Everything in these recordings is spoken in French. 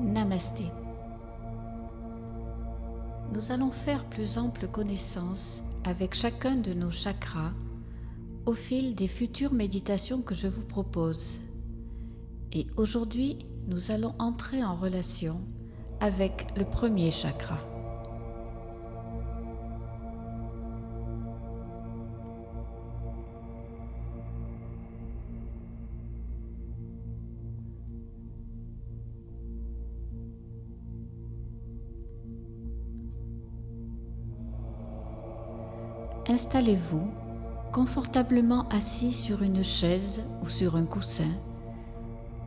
Namasté. Nous allons faire plus ample connaissance avec chacun de nos chakras au fil des futures méditations que je vous propose. Et aujourd'hui, nous allons entrer en relation avec le premier chakra. Installez-vous confortablement assis sur une chaise ou sur un coussin,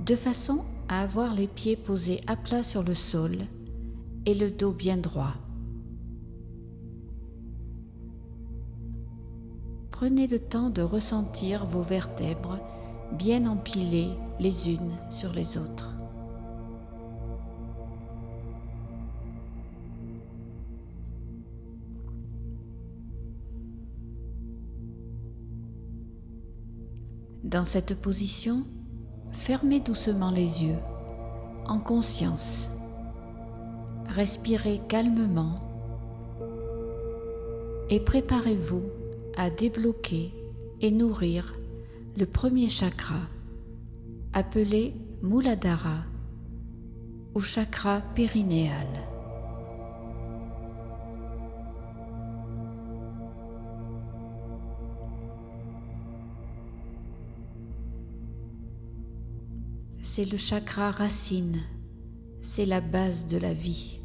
de façon à avoir les pieds posés à plat sur le sol et le dos bien droit. Prenez le temps de ressentir vos vertèbres bien empilées les unes sur les autres. Dans cette position, fermez doucement les yeux, en conscience. Respirez calmement et préparez-vous à débloquer et nourrir le premier chakra, appelé Muladhara ou chakra périnéal. C'est le chakra racine, c'est la base de la vie.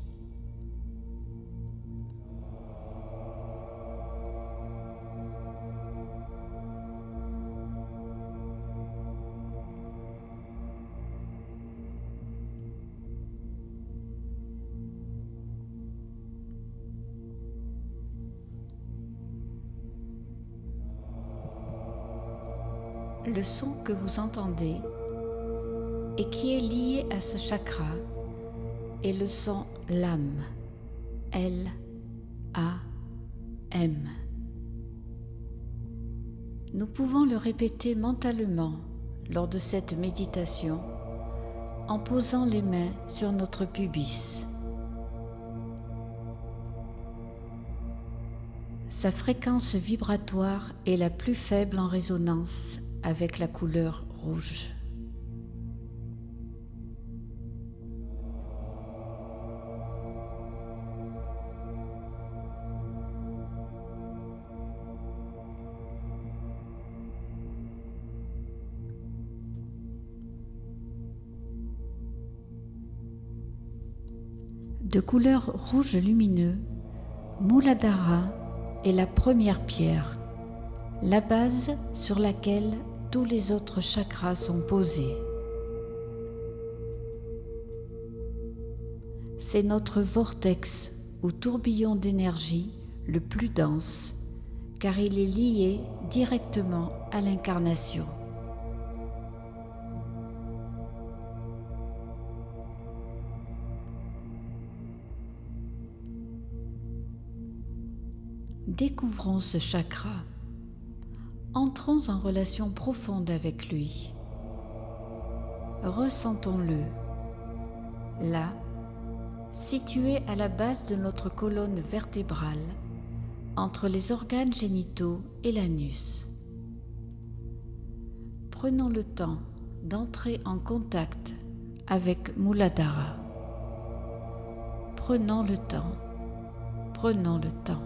Le son que vous entendez et qui est lié à ce chakra est le son LAM, L-A-M. Nous pouvons le répéter mentalement lors de cette méditation en posant les mains sur notre pubis. Sa fréquence vibratoire est la plus faible en résonance avec la couleur rouge. De couleur rouge lumineux, Muladhara est la première pierre, la base sur laquelle tous les autres chakras sont posés. C'est notre vortex ou tourbillon d'énergie le plus dense, car il est lié directement à l'incarnation. Découvrons ce chakra. Entrons en relation profonde avec lui. Ressentons-le. Là, situé à la base de notre colonne vertébrale, entre les organes génitaux et l'anus. Prenons le temps d'entrer en contact avec Muladhara. Prenons le temps. Prenons le temps.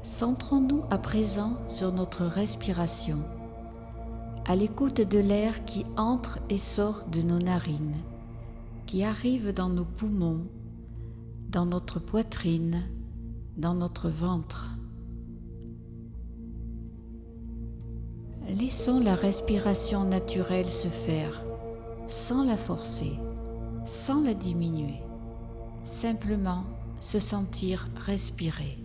Centrons-nous à présent sur notre respiration, à l'écoute de l'air qui entre et sort de nos narines, qui arrive dans nos poumons, dans notre poitrine, dans notre ventre. Laissons la respiration naturelle se faire, sans la forcer, sans la diminuer, simplement se sentir respirer.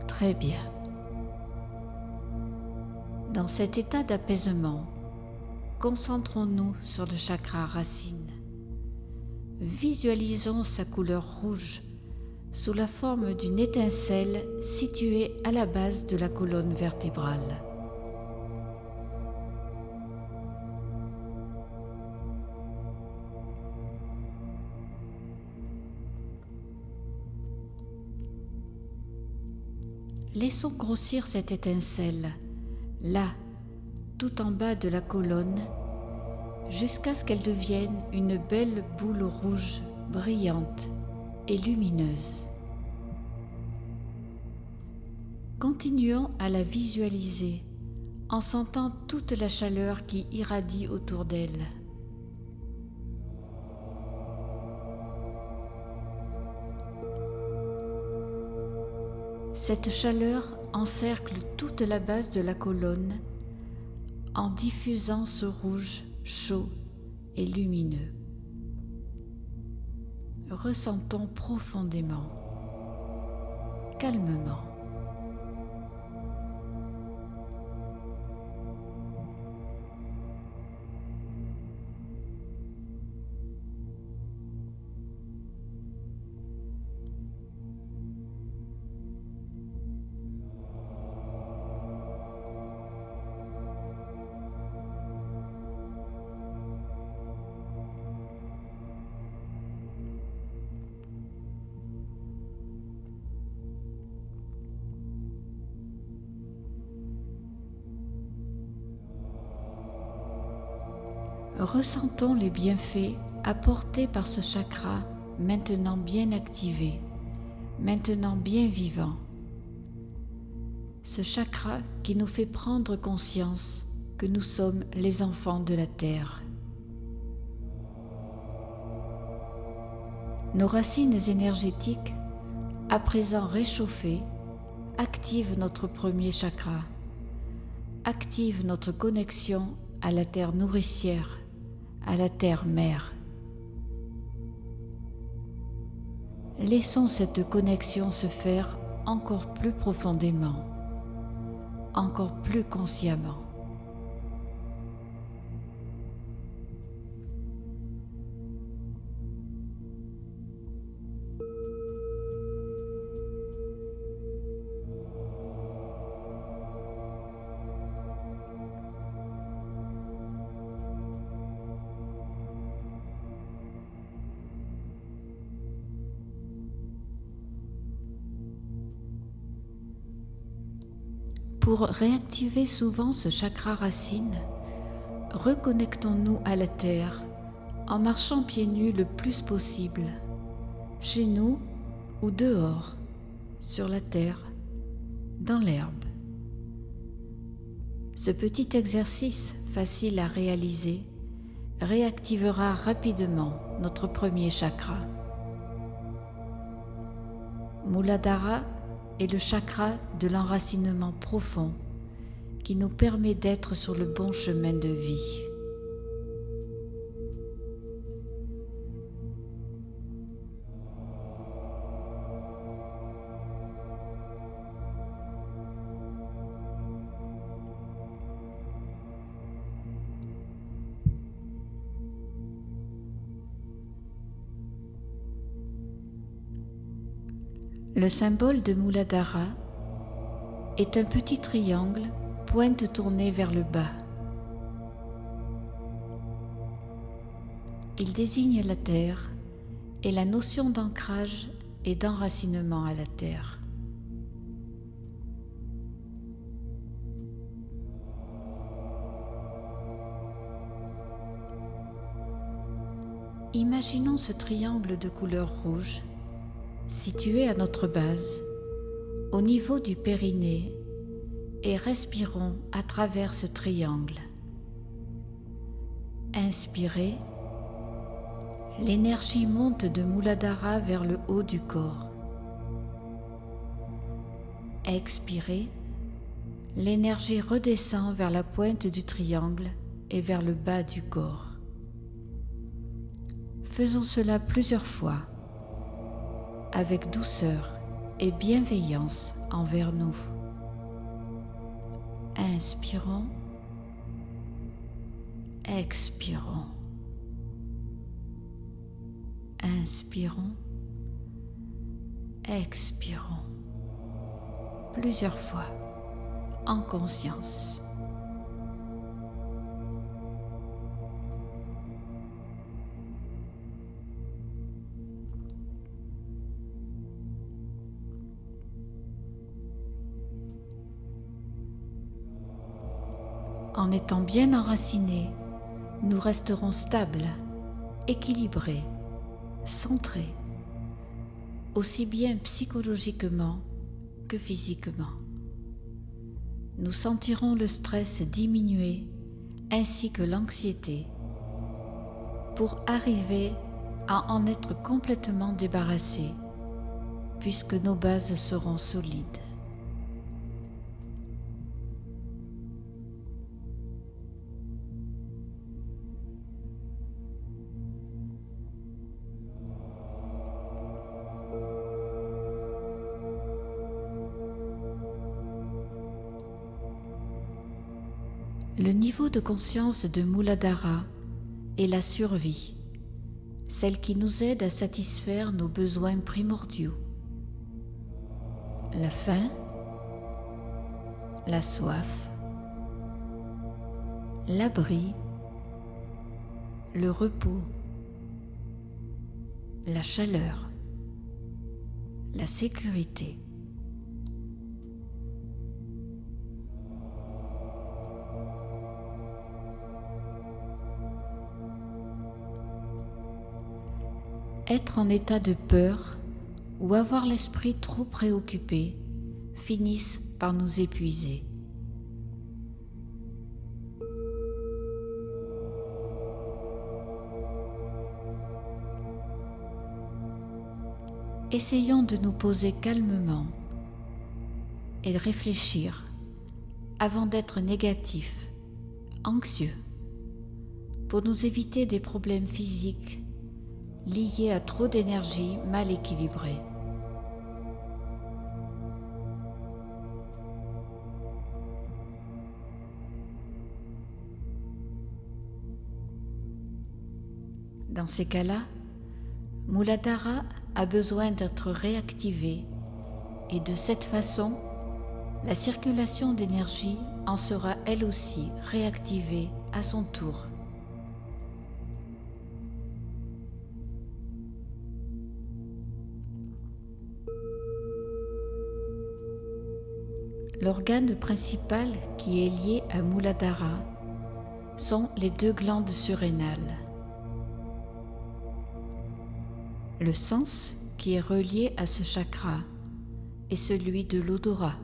Très bien. Dans cet état d'apaisement, concentrons-nous sur le chakra racine. Visualisons sa couleur rouge sous la forme d'une étincelle située à la base de la colonne vertébrale. Laissons grossir cette étincelle, là, tout en bas de la colonne, jusqu'à ce qu'elle devienne une belle boule rouge, brillante et lumineuse. Continuons à la visualiser en sentant toute la chaleur qui irradie autour d'elle. Cette chaleur encercle toute la base de la colonne en diffusant ce rouge chaud et lumineux. Ressentons profondément, calmement. Ressentons les bienfaits apportés par ce chakra maintenant bien activé, maintenant bien vivant. Ce chakra qui nous fait prendre conscience que nous sommes les enfants de la Terre. Nos racines énergétiques, à présent réchauffées, activent notre premier chakra, activent notre connexion à la terre nourricière, à la terre-mère. Laissons cette connexion se faire encore plus profondément, encore plus consciemment. Pour réactiver souvent ce chakra racine, reconnectons-nous à la terre en marchant pieds nus le plus possible, chez nous ou dehors, sur la terre, dans l'herbe. Ce petit exercice facile à réaliser réactivera rapidement notre premier chakra. Muladhara est le chakra de l'enracinement profond qui nous permet d'être sur le bon chemin de vie. Le symbole de Muladhara est un petit triangle, pointe tournée vers le bas. Il désigne la terre et la notion d'ancrage et d'enracinement à la terre. Imaginons ce triangle de couleur rouge situé à notre base, au niveau du périnée, et respirons à travers ce triangle. Inspirez, l'énergie monte de Muladhara vers le haut du corps. Expirez, l'énergie redescend vers la pointe du triangle et vers le bas du corps. Faisons cela plusieurs fois, avec douceur et bienveillance envers nous. Inspirons, expirons. Inspirons, expirons. Plusieurs fois, en conscience. En étant bien enracinés, nous resterons stables, équilibrés, centrés, aussi bien psychologiquement que physiquement. Nous sentirons le stress diminuer ainsi que l'anxiété pour arriver à en être complètement débarrassés puisque nos bases seront solides. Le niveau de conscience de Muladhara est la survie, celle qui nous aide à satisfaire nos besoins primordiaux. La faim, la soif, l'abri, le repos, la chaleur, la sécurité. Être en état de peur ou avoir l'esprit trop préoccupé finissent par nous épuiser. Essayons de nous poser calmement et de réfléchir avant d'être négatifs, anxieux, pour nous éviter des problèmes physiques liés à trop d'énergie mal équilibrée. Dans ces cas-là, Muladhara a besoin d'être réactivé et de cette façon, la circulation d'énergie en sera elle aussi réactivée à son tour. L'organe principal qui est lié à Muladhara sont les deux glandes surrénales. Le sens qui est relié à ce chakra est celui de l'odorat.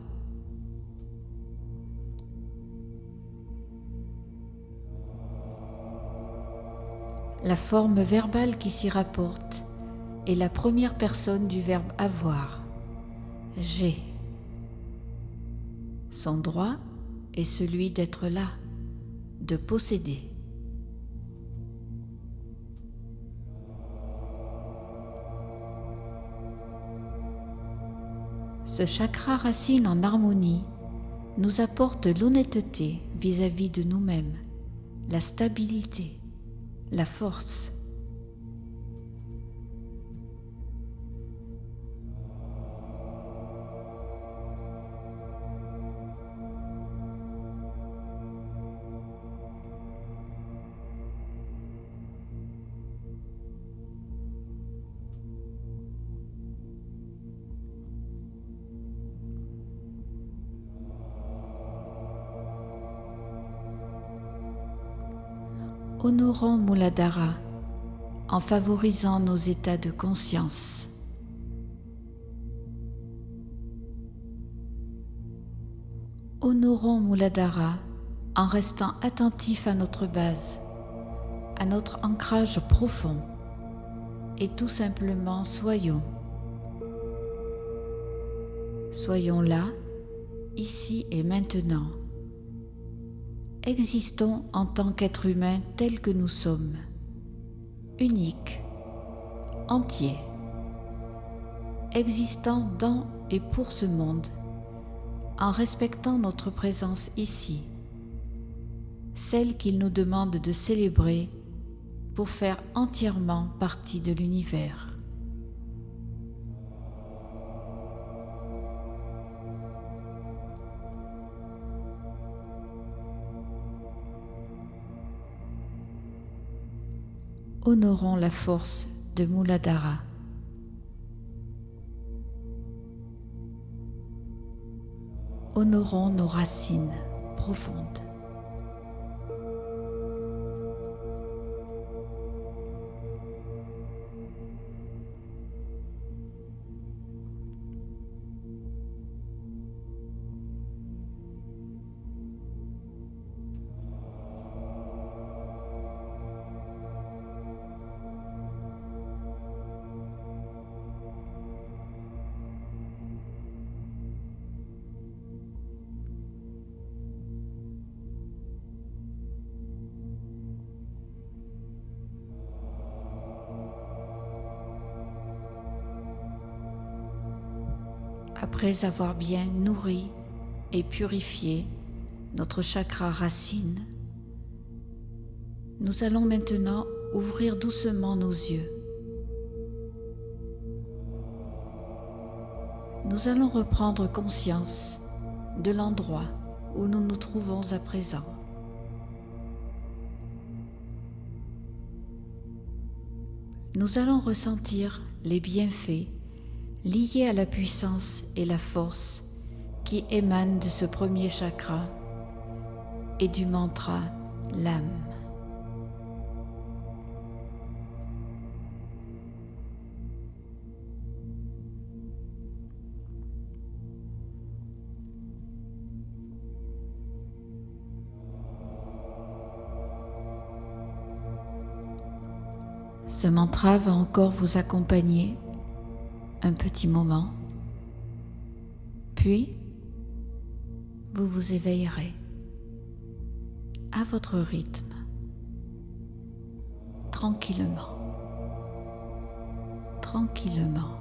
La forme verbale qui s'y rapporte est la première personne du verbe avoir, j'ai. Son droit est celui d'être là, de posséder. Ce chakra racine en harmonie nous apporte l'honnêteté vis-à-vis de nous-mêmes, la stabilité, la force. Honorons Muladhara en favorisant nos états de conscience. Honorons Muladhara en restant attentifs à notre base, à notre ancrage profond, et tout simplement soyons. Soyons là, ici et maintenant. Existons en tant qu'êtres humains tels que nous sommes, uniques, entiers, existant dans et pour ce monde, en respectant notre présence ici, celle qu'il nous demande de célébrer pour faire entièrement partie de l'univers. Honorons la force de Muladhara. Honorons nos racines profondes. Après avoir bien nourri et purifié notre chakra racine, nous allons maintenant ouvrir doucement nos yeux. Nous allons reprendre conscience de l'endroit où nous nous trouvons à présent. Nous allons ressentir les bienfaits liés à la puissance et la force qui émanent de ce premier chakra et du mantra l'âme. Ce mantra va encore vous accompagner un petit moment, puis vous vous éveillerez à votre rythme, tranquillement, tranquillement,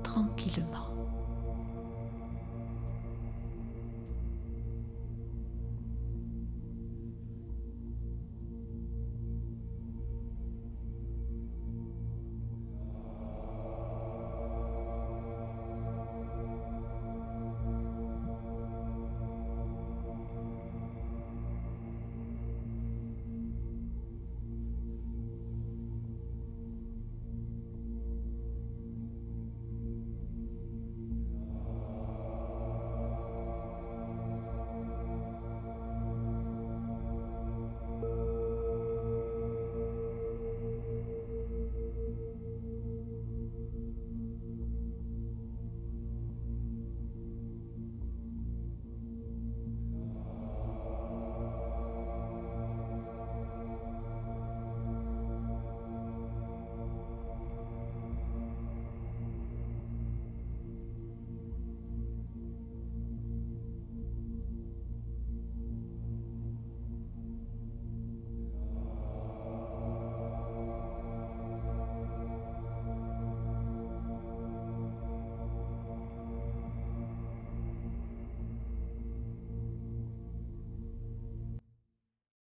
tranquillement.